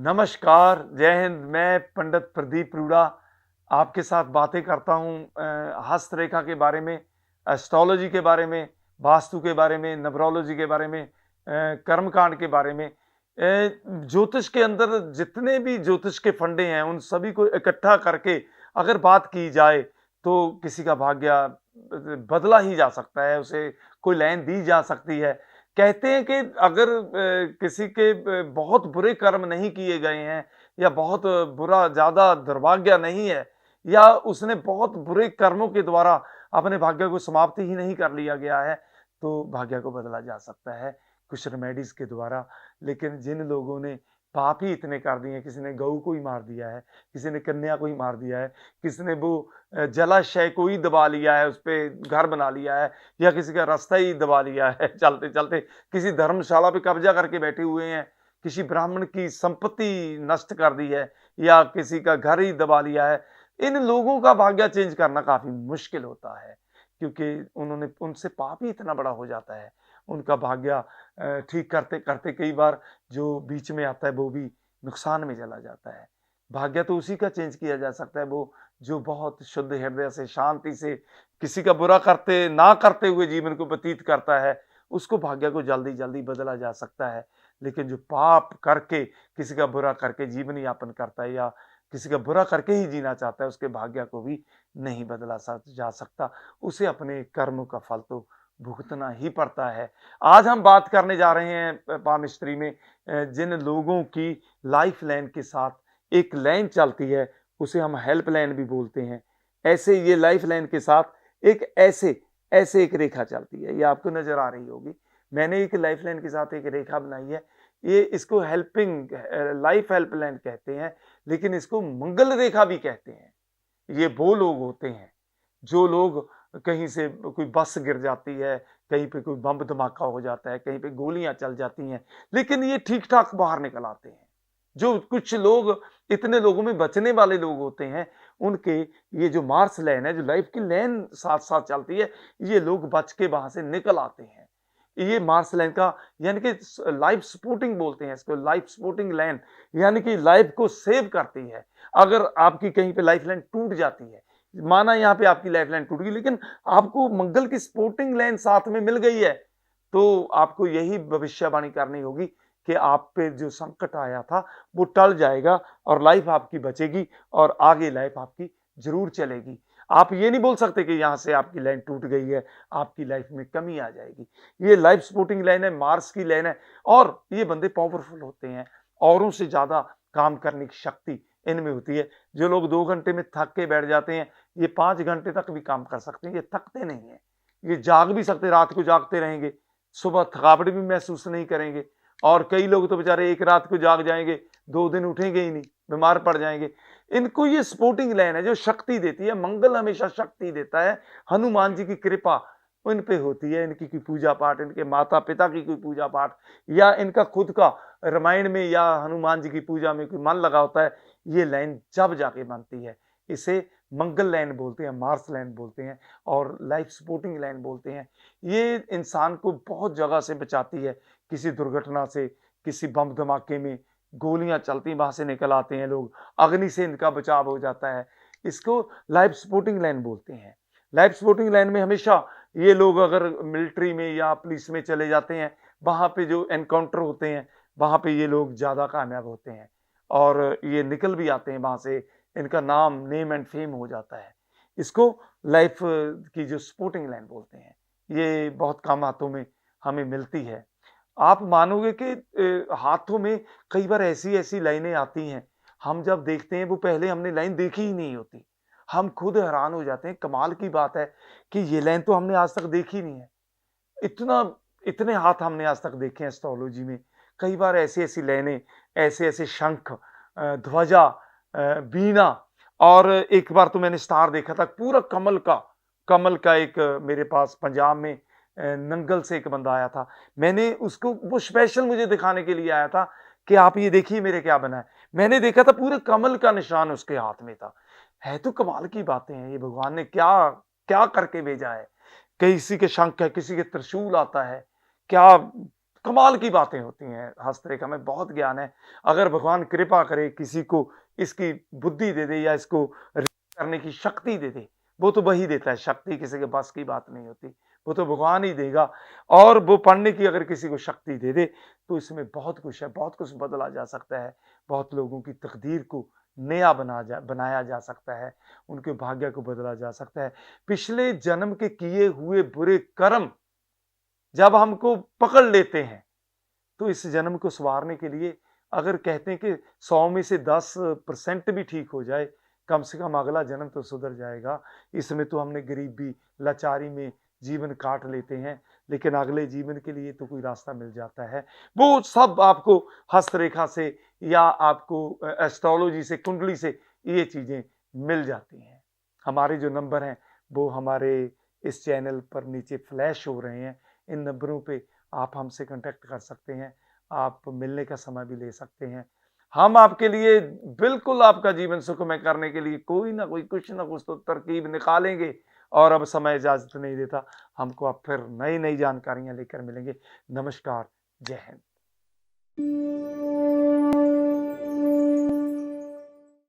नमस्कार, जय हिंद। मैं पंडित प्रदीप रूड़ा आपके साथ बातें करता हूँ हस्तरेखा के बारे में, एस्ट्रोलॉजी के बारे में, वास्तु के बारे में, न्यूमरोलॉजी के बारे में, कर्मकांड के बारे में। ज्योतिष के अंदर जितने भी ज्योतिष के फंडे हैं, उन सभी को इकट्ठा करके अगर बात की जाए, तो किसी का भाग्य बदला ही जा सकता है, उसे कोई लाइन दी जा सकती है। कहते हैं कि अगर किसी के बहुत बुरे कर्म नहीं किए गए हैं या बहुत बुरा ज़्यादा दुर्भाग्य नहीं है या उसने बहुत बुरे कर्मों के द्वारा अपने भाग्य को समाप्त ही नहीं कर लिया गया है, तो भाग्य को बदला जा सकता है कुछ रेमेडीज़ के द्वारा। लेकिन जिन लोगों ने पाप ही इतने कर दिए हैं, किसी ने गऊ को ही मार दिया है, किसी ने कन्या को ही मार दिया है, किसी ने वो जलाशय को ही दबा लिया है, उसपे घर बना लिया है या किसी का रास्ता ही दबा लिया है चलते-चलते, किसी धर्मशाला पे कब्जा करके बैठे हुए हैं, किसी ब्राह्मण की संपत्ति नष्ट कर दी है या किसी का घर ही दबा लिया है। इन लोगों का भाग्य चेंज करना काफ़ी मुश्किल होता है, क्योंकि उन्होंने उनसे पाप ही इतना बड़ा हो जाता है। उनका भाग्य ठीक करते-करते कई बार जो बीच में आता है, वो भी नुकसान में चला जाता है। भाग्य तो उसी का चेंज किया जा सकता है, वो जो बहुत शुद्ध हृदय से, शांति से, किसी का बुरा करते ना करते हुए जीवन को व्यतीत करता है, उसको भाग्य को जल्दी-जल्दी बदला जा सकता है। लेकिन जो पाप करके, किसी का बुरा करके जीवन यापन करता है या किसी का बुरा करके ही जीना चाहता है, उसके भाग्य को भी नहीं बदला जा सकता। उसे अपने कर्म का फल तो भुगतना ही पड़ता है। आज हम बात करने जा रहे हैं पामिस्ट्री में जिन लोगों की लाइफ लाइन के साथ एक लाइन चलती है, उसे हम हेल्प लाइन भी बोलते हैं। ऐसे ये लाइफ लाइन के साथ एक ऐसे एक रेखा चलती है, ये आपको नज़र आ रही होगी। मैंने एक लाइफ लाइन के साथ एक रेखा बनाई है। ये इसको हेल्पिंग लाइफ हेल्प लाइन कहते हैं, लेकिन इसको मंगल रेखा भी कहते हैं। ये वो लोग होते हैं, जो लोग कहीं से कोई बस गिर जाती है, कहीं पे कोई बम धमाका हो जाता है, कहीं पे गोलियाँ चल जाती हैं, लेकिन ये ठीक-ठाक बाहर निकल आते हैं। जो कुछ लोग इतने लोगों में बचने वाले लोग होते हैं, उनके ये जो मार्स लाइन है, जो लाइफ की लाइन साथ-साथ चलती है, ये लोग बच के वहाँ से निकल आते हैं। ये मार्स लाइन का यानी कि लाइफ सपोर्टिंग बोलते हैं इसको, लाइफ सपोर्टिंग लाइन यानी कि लाइफ को सेव करती है। अगर आपकी कहीं पे लाइफ लाइन टूट जाती है, माना यहाँ पे आपकी लाइफ लाइन टूट गई, लेकिन आपको मंगल की सपोर्टिंग लाइन साथ में मिल गई है, तो आपको यही भविष्यवाणी करनी होगी कि आप पे जो संकट आया था, वो टल जाएगा और लाइफ आपकी बचेगी और आगे लाइफ आपकी ज़रूर चलेगी। आप ये नहीं बोल सकते कि यहाँ से आपकी लाइन टूट गई है, आपकी लाइफ में कमी आ जाएगी। ये लाइफ सपोर्टिंग लाइन है, मार्स की लाइन है और ये बंदे पावरफुल होते हैं। औरों से ज़्यादा काम करने की शक्ति इनमें होती है। जो लोग 2 घंटे में थक के बैठ जाते हैं, ये 5 घंटे तक भी काम कर सकते हैं, ये थकते नहीं हैं। ये जाग भी सकते, रात को जागते रहेंगे, सुबह थकावट भी महसूस नहीं करेंगे और कई लोग तो बेचारे एक रात को जाग जाएँगे, 2 दिन उठेंगे ही नहीं, बीमार पड़ जाएँगे। इनको ये सपोर्टिंग लाइन है जो शक्ति देती है, मंगल हमेशा शक्ति देता है। हनुमान जी की कृपा इन पे होती है, इनकी कोई पूजा-पाठ, इनके माता-पिता की कोई पूजा-पाठ या इनका खुद का रामायण में या हनुमान जी की पूजा में कोई मन लगा होता है, ये लाइन जब जाके बनती है। इसे मंगल लाइन बोलते हैं, मार्स लाइन बोलते हैं और लाइफ सपोर्टिंग लाइन बोलते हैं। ये इंसान को बहुत जगह से बचाती है, किसी दुर्घटना से, किसी बम धमाके में, गोलियाँ चलती वहाँ से निकल आते हैं लोग, अग्नि से इनका बचाव हो जाता है। इसको लाइफ सपोर्टिंग लाइन बोलते हैं। लाइफ सपोर्टिंग लाइन में हमेशा ये लोग अगर मिलिट्री में या पुलिस में चले जाते हैं, वहाँ पे जो एनकाउंटर होते हैं, वहाँ पे ये लोग ज़्यादा कामयाब होते हैं और ये निकल भी आते हैं वहाँ से, इनका नाम, नेम एंड फेम हो जाता है। इसको लाइफ की जो सपोर्टिंग लाइन बोलते हैं, ये बहुत कम हाथों में हमें मिलती है। आप मानोगे कि हाथों में कई बार ऐसी-ऐसी लाइनें आती हैं, हम जब देखते हैं वो पहले हमने लाइन देखी ही नहीं होती। हम खुद हैरान हो जाते हैं, कमाल की बात है कि ये लाइन तो हमने आज तक देखी नहीं है। इतना इतने हाथ हमने आज तक देखे हैं एस्ट्रोलॉजी में। कई बार ऐसी-ऐसी लाइनें, ऐसे-ऐसे शंख ध्वजा वीणा और एक बार तो मैंने स्टार देखा था पूरा कमल का एक मेरे पास पंजाब में नंगल से एक बंदा आया था। मैंने उसको वो स्पेशल मुझे दिखाने के लिए आया था कि आप ये देखिए मेरे क्या बना है। मैंने देखा था पूरे कमल का निशान उसके हाथ में था। है तो कमाल की बातें हैं, ये भगवान ने क्या क्या करके भेजा है। किसी के शंख है, किसी के त्रिशूल आता है। क्या कमाल की बातें होती हैं हस्तरेखा में, बहुत ज्ञान है। अगर भगवान कृपा करे किसी को इसकी बुद्धि दे दे या इसको करने की शक्ति दे दे, वो तो वही देता है, शक्ति किसी के बस की बात नहीं होती, वो तो भगवान ही देगा। और वो पढ़ने की अगर किसी को शक्ति दे दे, तो इसमें बहुत कुछ है, बहुत कुछ बदला जा सकता है, बहुत लोगों की तकदीर को नया बनाया जा सकता है, उनके भाग्य को बदला जा सकता है। पिछले जन्म के किए हुए बुरे कर्म जब हमको पकड़ लेते हैं, तो इस जन्म को सँवारने के लिए अगर कहते हैं कि 100 में से 10% भी ठीक हो जाए, कम से कम अगला जन्म तो सुधर जाएगा। इसमें तो हमने गरीबी, लाचारी में जीवन काट लेते हैं, लेकिन अगले जीवन के लिए तो कोई रास्ता मिल जाता है। वो सब आपको हस्तरेखा से या आपको एस्ट्रोलॉजी से, कुंडली से ये चीज़ें मिल जाती हैं। हमारे जो नंबर हैं, वो हमारे इस चैनल पर नीचे फ्लैश हो रहे हैं। इन नंबरों पे आप हमसे कॉन्टैक्ट कर सकते हैं, आप मिलने का समय भी ले सकते हैं। हम आपके लिए बिल्कुल आपका जीवन सुखमय करने के लिए कोई ना कोई, कुछ ना कुछ तो तरकीब निकालेंगे और अब समय इजाज़त नहीं देता। हमको अब फिर नई-नई जानकारियाँ लेकर मिलेंगे। नमस्कार, जय हिंद।